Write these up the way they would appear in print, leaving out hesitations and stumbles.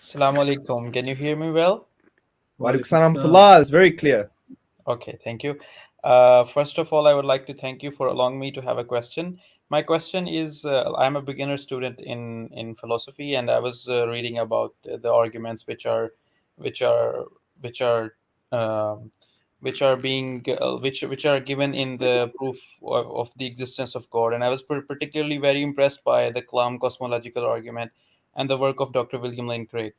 Assalamu alaikum. Can you hear me well? Wa alaikum Walaikum salam salam. rahmatullah. It's very clear. Okay, thank you. First of all, I would like to thank you for allowing me to have a question. My question is, I'm a beginner student in philosophy, and I was reading about the arguments which are which are um, which are being which are given in the proof of the existence of God, and I was particularly very impressed by the Kalam cosmological argument and the work of Dr. William Lane Craig.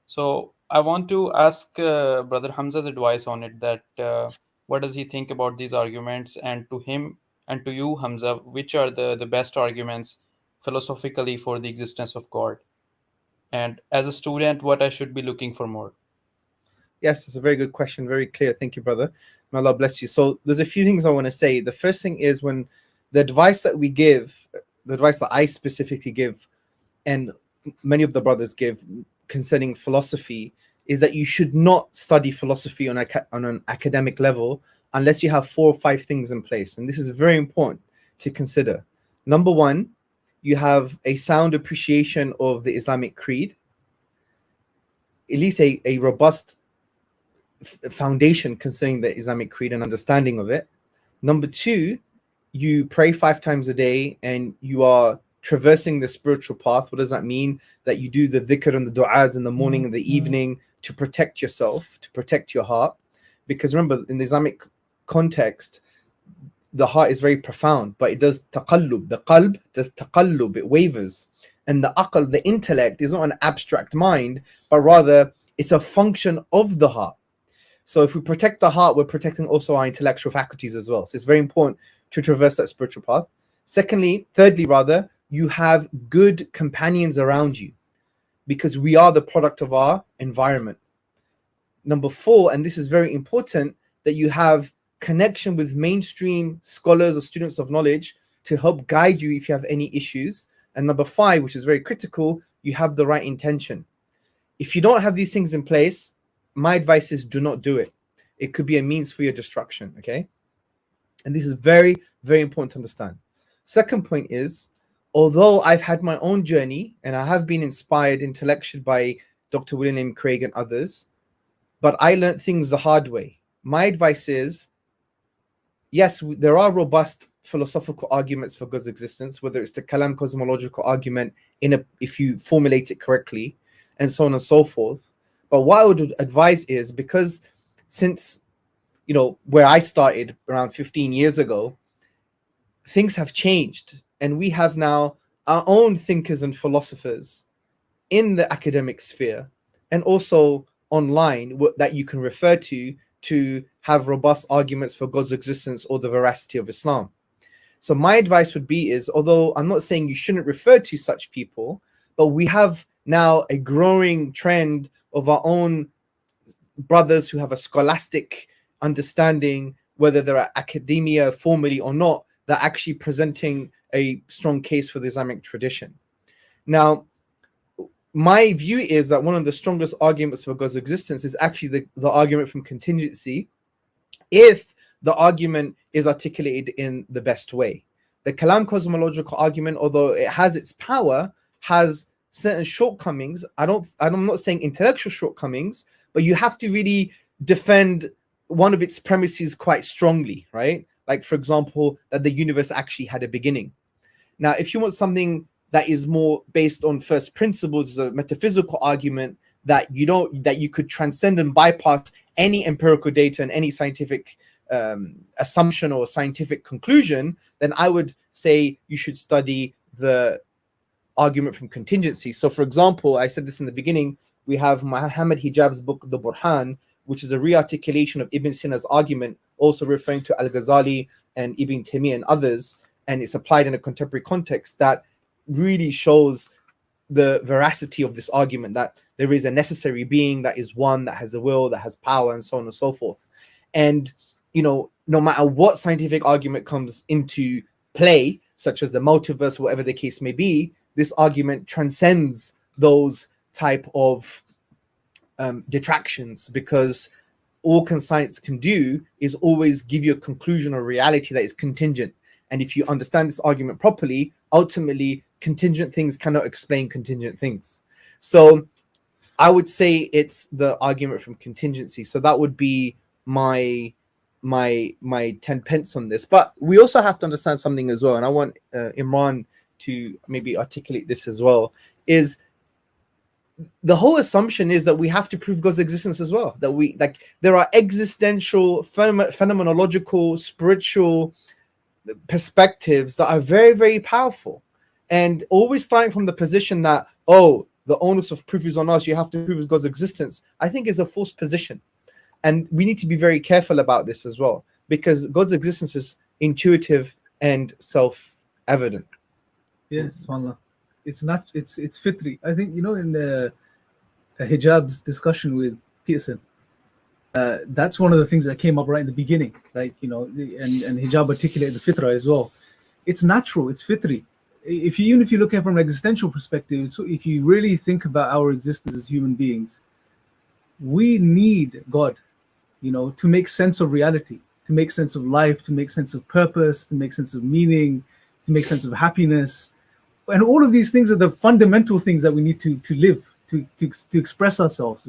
So I want to ask Brother Hamza's advice on it. That what does he think about these arguments, and to him and to you, Hamza, which are the best arguments philosophically for the existence of God? And as a student, what I should be looking for more? Yes, it's a very good question. Very clear. Thank you, brother. May Allah bless you. So there's a few things I want to say. The first thing is when the advice that we give, the advice that I specifically give, and many of the brothers give concerning philosophy, is that you should not study philosophy on an academic level unless you have 4 or 5 things in place. And this is very important to consider. Number one, you have a sound appreciation of the Islamic creed, at least a robust foundation concerning the Islamic creed and understanding of it. Number two, you pray 5 times a day and you are traversing the spiritual path. What does that mean? That you do the dhikr and the du'as in the morning and the evening to protect yourself, to protect your heart. Because remember, in the Islamic context, the heart is very profound, but it does taqallub. The qalb does taqallub, it wavers. And the aql, the intellect, is not an abstract mind, but rather it's a function of the heart. So if we protect the heart, we're protecting also our intellectual faculties as well. So it's very important to traverse that spiritual path. Thirdly, you have good companions around you, because we are the product of our environment. Number four, and this is very important, that you have connection with mainstream scholars or students of knowledge to help guide you if you have any issues. And number five, which is very critical, you have the right intention. If you don't have these things in place, my advice is do not do it. It could be a means for your destruction, okay? And this is very, very important to understand. Second point is, although I've had my own journey and I have been inspired intellectually by Dr. William Craig and others, but I learned things the hard way. My advice is, yes, there are robust philosophical arguments for God's existence, whether it's the Kalam cosmological argument if you formulate it correctly, and so on and so forth. But what I would advise is, because since, where I started around 15 years ago, things have changed. And we have now our own thinkers and philosophers in the academic sphere and also online that you can refer to have robust arguments for God's existence or the veracity of Islam. So my advice would be is, although I'm not saying you shouldn't refer to such people, but we have now a growing trend of our own brothers who have a scholastic understanding, whether they're at academia formally or not, that are actually presenting a strong case for the Islamic tradition. Now, my view is that one of the strongest arguments for God's existence is actually the argument from contingency, if the argument is articulated in the best way. The Kalam cosmological argument, although it has its power, has certain shortcomings. I'm not saying intellectual shortcomings, but you have to really defend one of its premises quite strongly, right? Like, for example, that the universe actually had a beginning. Now, if you want something that is more based on first principles, a metaphysical argument that you could transcend and bypass any empirical data and any scientific assumption or scientific conclusion, then I would say you should study the argument from contingency. So, for example, I said this in the beginning, we have Muhammad Hijab's book, The Burhan, which is a re-articulation of Ibn Sina's argument, also referring to Al-Ghazali and Ibn Taymiyyah and others, and it's applied in a contemporary context that really shows the veracity of this argument, that there is a necessary being that is one, that has a will, that has power, and so on and so forth. And, no matter what scientific argument comes into play, such as the multiverse, whatever the case may be, this argument transcends those type of detractions, because all science can do is always give you a conclusion or reality that is contingent. And if you understand this argument properly, ultimately contingent things cannot explain contingent things. So I would say it's the argument from contingency. So that would be my 10 pence on this. But we also have to understand something as well, and I want Imran to maybe articulate this as well, is the whole assumption is that we have to prove God's existence as well. That we like there are existential, phenomenological, spiritual perspectives that are very, very powerful, and always starting from the position that, oh, the onus of proof is on us, you have to prove God's existence, I think is a false position. And we need to be very careful about this as well, because God's existence is intuitive and self-evident. Yes, wallah. It's not. It's fitri. I think, you know, in hijab's discussion with Peterson, that's one of the things that came up right in the beginning. Like, you know, and hijab articulated the fitra as well. It's natural. It's fitri. Even if you look at it from an existential perspective, so if you really think about our existence as human beings, we need God, you know, to make sense of reality, to make sense of life, to make sense of purpose, to make sense of meaning, to make sense of happiness. And all of these things are the fundamental things that we need to live, to express ourselves.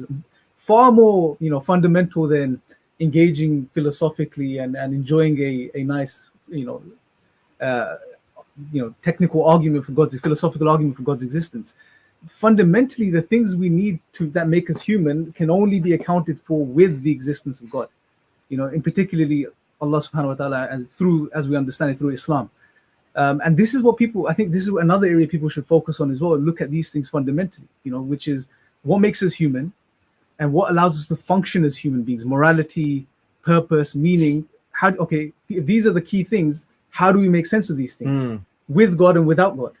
Far more, you know, fundamental than engaging philosophically and enjoying a nice, technical argument for philosophical argument for God's existence. Fundamentally, the things we need that make us human can only be accounted for with the existence of God. You know, in particularly Allah subhanahu wa ta'ala, and through, as we understand it, through Islam. And this is what I think this is another area people should focus on as well, and look at these things fundamentally, you know, which is what makes us human and what allows us to function as human beings: morality, purpose, meaning. If these are the key things, how do we make sense of these things with God and without God?